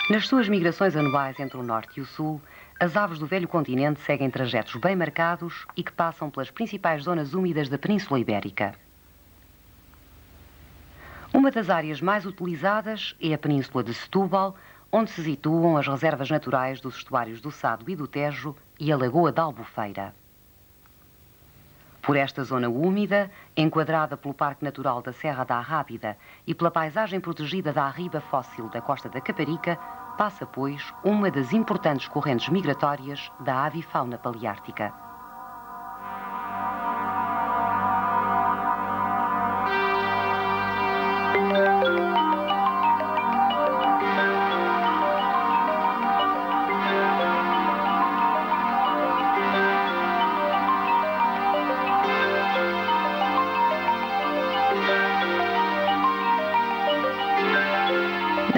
Nas suas migrações anuais entre o norte e o sul, as aves do velho continente seguem trajetos bem marcados e que passam pelas principais zonas úmidas da Península Ibérica. Uma das áreas mais utilizadas é a Península de Setúbal, onde se situam as reservas naturais dos estuários do Sado e do Tejo e a Lagoa da Albufeira. Por esta zona úmida, enquadrada pelo Parque Natural da Serra da Arrábida e pela paisagem protegida da arriba fóssil da Costa da Caparica, passa, pois, uma das importantes correntes migratórias da avifauna paleártica.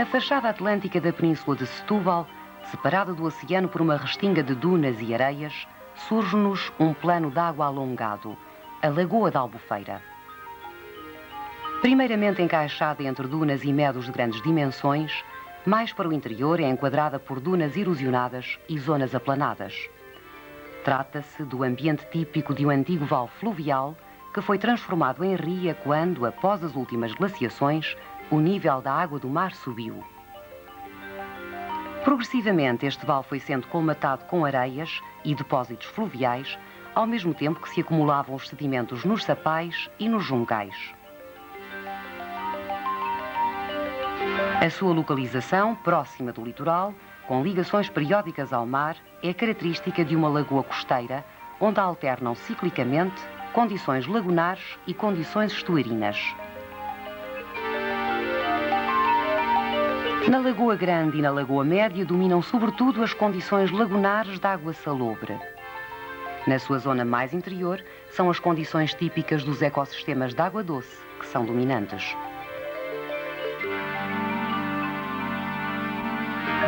Na fachada atlântica da Península de Setúbal, separada do oceano por uma restinga de dunas e areias, surge-nos um plano de água alongado, a Lagoa da Albufeira. Primeiramente encaixada entre dunas e meados de grandes dimensões, mais para o interior é enquadrada por dunas erosionadas e zonas aplanadas. Trata-se do ambiente típico de um antigo vale fluvial que foi transformado em ria quando, após as últimas glaciações, o nível da água do mar subiu. Progressivamente, este vale foi sendo colmatado com areias e depósitos fluviais, ao mesmo tempo que se acumulavam os sedimentos nos sapais e nos jungais. A sua localização, próxima do litoral, com ligações periódicas ao mar, é característica de uma lagoa costeira, onde alternam ciclicamente condições lagunares e condições estuarinas. Na Lagoa Grande e na Lagoa Média dominam sobretudo as condições lagunares de água salobre. Na sua zona mais interior, são as condições típicas dos ecossistemas de água doce que são dominantes.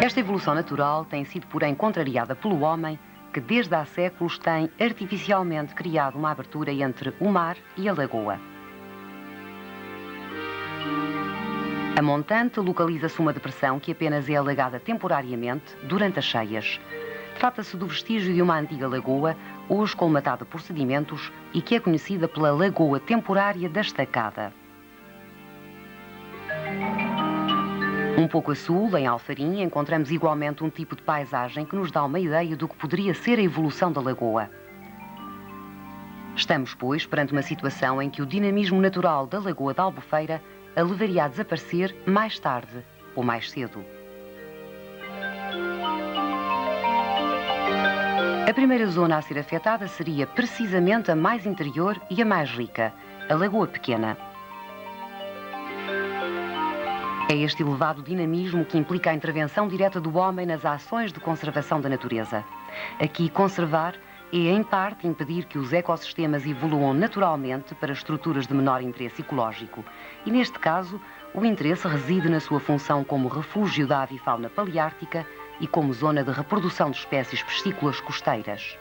Esta evolução natural tem sido, porém, contrariada pelo homem, que desde há séculos tem artificialmente criado uma abertura entre o mar e a lagoa. A montante localiza-se uma depressão que apenas é alagada temporariamente durante as cheias. Trata-se do vestígio de uma antiga lagoa, hoje colmatada por sedimentos e que é conhecida pela Lagoa Temporária da Estacada. Um pouco a sul, em Alfarim, encontramos igualmente um tipo de paisagem que nos dá uma ideia do que poderia ser a evolução da lagoa. Estamos, pois, perante uma situação em que o dinamismo natural da Lagoa da Albufeira a levaria a desaparecer mais tarde ou mais cedo. A primeira zona a ser afetada seria precisamente a mais interior e a mais rica, a Lagoa Pequena. É este elevado dinamismo que implica a intervenção direta do homem nas ações de conservação da natureza. Aqui, conservar é, em parte, impedir que os ecossistemas evoluam naturalmente para estruturas de menor interesse ecológico. E, neste caso, o interesse reside na sua função como refúgio da avifauna paleártica e como zona de reprodução de espécies piscícolas costeiras.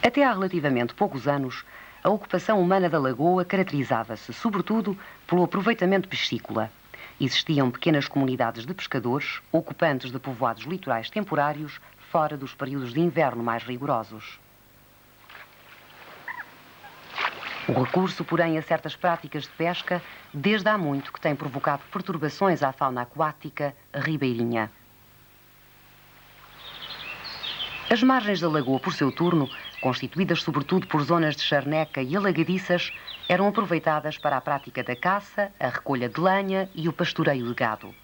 Até há relativamente poucos anos, a ocupação humana da lagoa caracterizava-se, sobretudo, pelo aproveitamento piscícola. Existiam pequenas comunidades de pescadores, ocupantes de povoados litorais temporários, fora dos períodos de inverno mais rigorosos. O recurso, porém, a certas práticas de pesca, desde há muito que tem provocado perturbações à fauna aquática ribeirinha. As margens da lagoa, por seu turno, constituídas sobretudo por zonas de charneca e alagadiças, eram aproveitadas para a prática da caça, a recolha de lenha e o pastoreio de gado.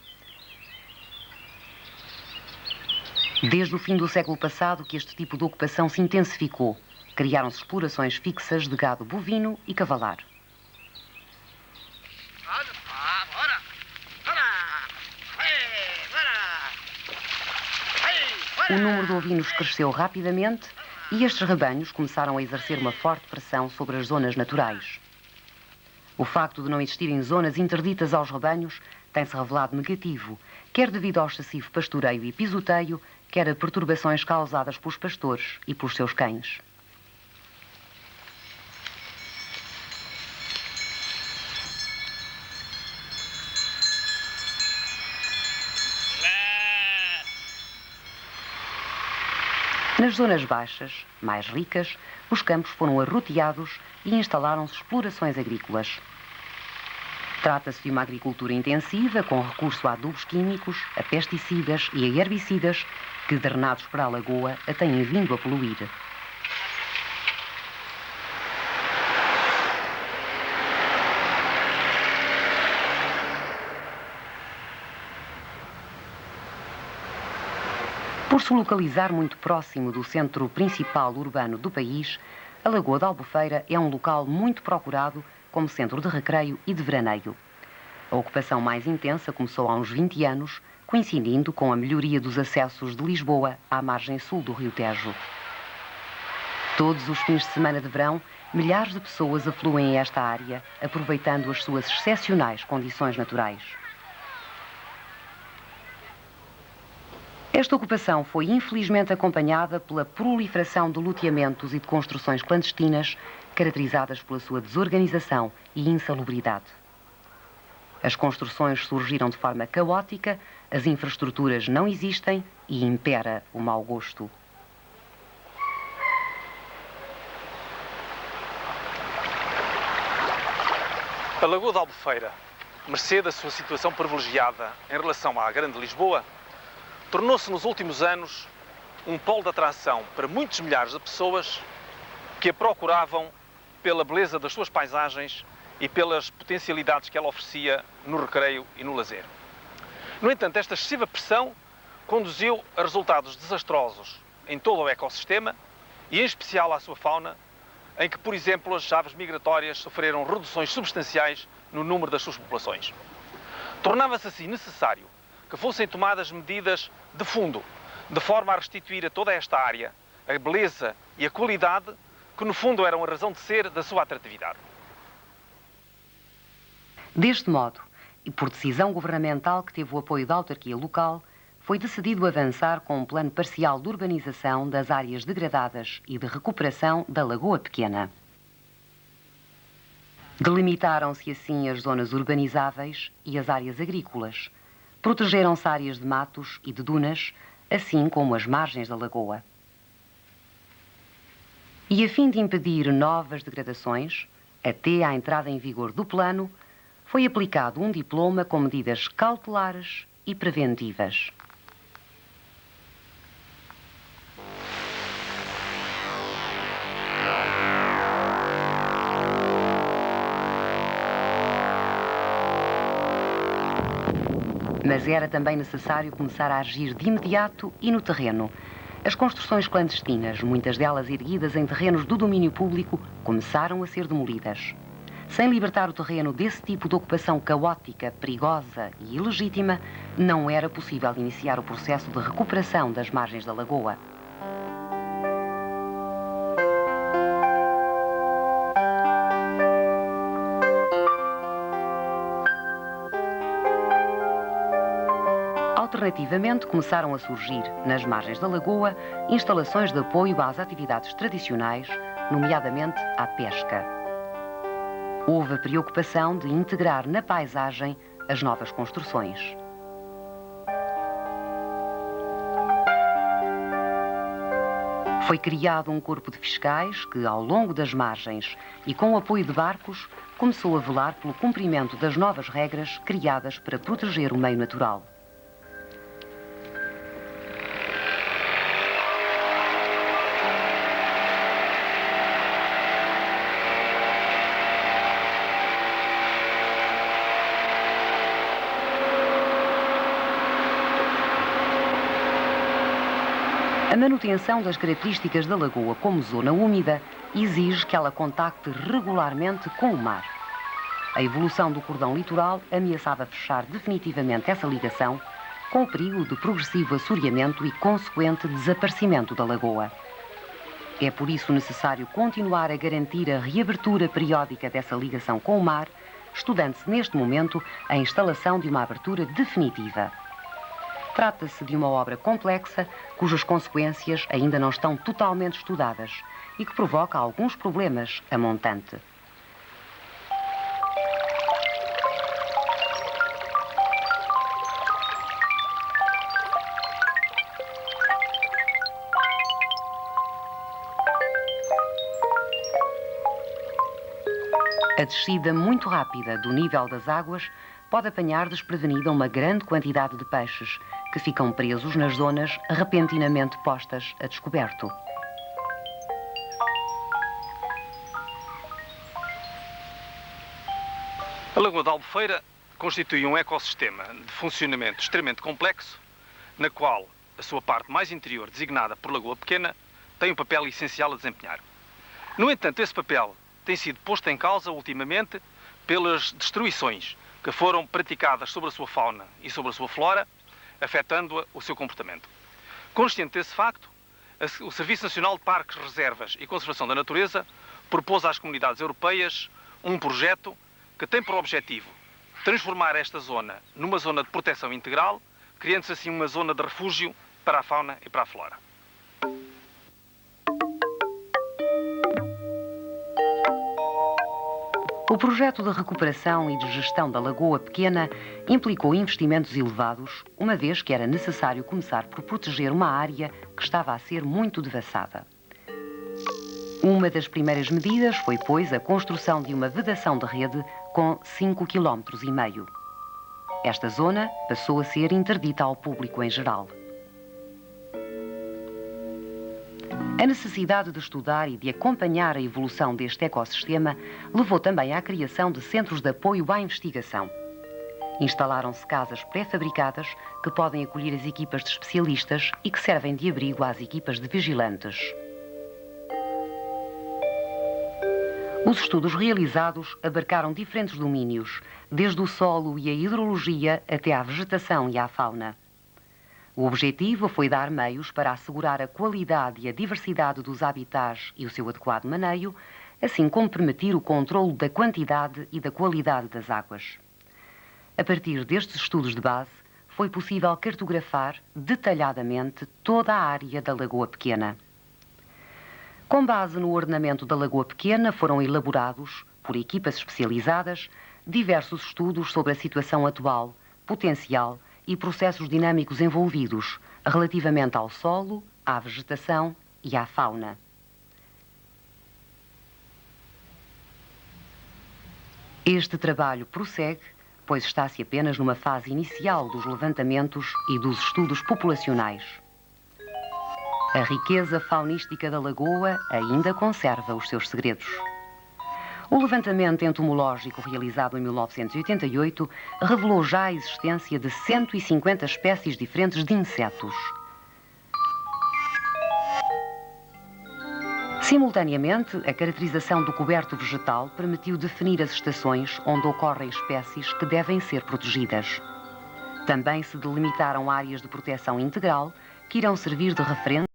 Desde o fim do século passado que este tipo de ocupação se intensificou. Criaram-se explorações fixas de gado bovino e cavalar. O número de ovinos cresceu rapidamente e estes rebanhos começaram a exercer uma forte pressão sobre as zonas naturais. O facto de não existirem zonas interditas aos rebanhos tem-se revelado negativo, quer devido ao excessivo pastoreio e pisoteio, quer a perturbações causadas pelos pastores e pelos seus cães. Nas zonas baixas, mais ricas, os campos foram arroteados e instalaram-se explorações agrícolas. Trata-se de uma agricultura intensiva, com recurso a adubos químicos, a pesticidas e a herbicidas, que, drenados para a lagoa, a têm vindo a poluir. Por se localizar muito próximo do centro principal urbano do país, a Lagoa da Albufeira é um local muito procurado como centro de recreio e de veraneio. A ocupação mais intensa começou há uns 20 anos, coincidindo com a melhoria dos acessos de Lisboa à margem sul do Rio Tejo. Todos os fins de semana de verão, milhares de pessoas afluem a esta área, aproveitando as suas excepcionais condições naturais. Esta ocupação foi infelizmente acompanhada pela proliferação de loteamentos e de construções clandestinas, caracterizadas pela sua desorganização e insalubridade. As construções surgiram de forma caótica, as infraestruturas não existem e impera o mau gosto. A Lagoa da Albufeira, mercê da sua situação privilegiada em relação à Grande Lisboa, tornou-se nos últimos anos um polo de atração para muitos milhares de pessoas que a procuravam pela beleza das suas paisagens e pelas potencialidades que ela oferecia no recreio e no lazer. No entanto, esta excessiva pressão conduziu a resultados desastrosos em todo o ecossistema e em especial à sua fauna, em que, por exemplo, as aves migratórias sofreram reduções substanciais no número das suas populações. Tornava-se assim necessário que fossem tomadas medidas de fundo, de forma a restituir a toda esta área a beleza e a qualidade que, no fundo, eram a razão de ser da sua atratividade. Deste modo, e por decisão governamental que teve o apoio da autarquia local, foi decidido avançar com um plano parcial de urbanização das áreas degradadas e de recuperação da Lagoa Pequena. Delimitaram-se assim as zonas urbanizáveis e as áreas agrícolas. Protegeram-se áreas de matos e de dunas, assim como as margens da lagoa. E a fim de impedir novas degradações, até à entrada em vigor do plano, foi aplicado um diploma com medidas cautelares e preventivas. Mas era também necessário começar a agir de imediato e no terreno. As construções clandestinas, muitas delas erguidas em terrenos do domínio público, começaram a ser demolidas. Sem libertar o terreno desse tipo de ocupação caótica, perigosa e ilegítima, não era possível iniciar o processo de recuperação das margens da lagoa. Alternativamente, começaram a surgir, nas margens da lagoa, instalações de apoio às atividades tradicionais, nomeadamente à pesca. Houve a preocupação de integrar na paisagem as novas construções. Foi criado um corpo de fiscais que, ao longo das margens e com o apoio de barcos, começou a velar pelo cumprimento das novas regras criadas para proteger o meio natural. A manutenção das características da lagoa como zona úmida exige que ela contacte regularmente com o mar. A evolução do cordão litoral ameaçava fechar definitivamente essa ligação, com o perigo de progressivo assoreamento e consequente desaparecimento da lagoa. É por isso necessário continuar a garantir a reabertura periódica dessa ligação com o mar, estudando-se neste momento a instalação de uma abertura definitiva. Trata-se de uma obra complexa, cujas consequências ainda não estão totalmente estudadas e que provoca alguns problemas a montante. A descida muito rápida do nível das águas pode apanhar desprevenida uma grande quantidade de peixes que ficam presos nas zonas repentinamente postas a descoberto. A Lagoa da Albufeira constitui um ecossistema de funcionamento extremamente complexo, na qual a sua parte mais interior, designada por Lagoa Pequena, tem um papel essencial a desempenhar. No entanto, esse papel tem sido posto em causa ultimamente pelas destruições que foram praticadas sobre a sua fauna e sobre a sua flora, afetando o seu comportamento. Consciente desse facto, o Serviço Nacional de Parques, Reservas e Conservação da Natureza propôs às comunidades europeias um projeto que tem por objetivo transformar esta zona numa zona de proteção integral, criando-se assim uma zona de refúgio para a fauna e para a flora. O projeto de recuperação e de gestão da Lagoa Pequena implicou investimentos elevados, uma vez que era necessário começar por proteger uma área que estava a ser muito devassada. Uma das primeiras medidas foi, pois, a construção de uma vedação de rede com 5,5 km. Esta zona passou a ser interdita ao público em geral. A necessidade de estudar e de acompanhar a evolução deste ecossistema levou também à criação de centros de apoio à investigação. Instalaram-se casas pré-fabricadas que podem acolher as equipas de especialistas e que servem de abrigo às equipas de vigilantes. Os estudos realizados abarcaram diferentes domínios, desde o solo e a hidrologia até à vegetação e à fauna. O objetivo foi dar meios para assegurar a qualidade e a diversidade dos habitats e o seu adequado maneio, assim como permitir o controlo da quantidade e da qualidade das águas. A partir destes estudos de base, foi possível cartografar detalhadamente toda a área da Lagoa Pequena. Com base no ordenamento da Lagoa Pequena, foram elaborados, por equipas especializadas, diversos estudos sobre a situação atual, potencial e processos dinâmicos envolvidos relativamente ao solo, à vegetação e à fauna. Este trabalho prossegue, pois está-se apenas numa fase inicial dos levantamentos e dos estudos populacionais. A riqueza faunística da lagoa ainda conserva os seus segredos. O levantamento entomológico realizado em 1988 revelou já a existência de 150 espécies diferentes de insetos. Simultaneamente, a caracterização do coberto vegetal permitiu definir as estações onde ocorrem espécies que devem ser protegidas. Também se delimitaram áreas de proteção integral que irão servir de referência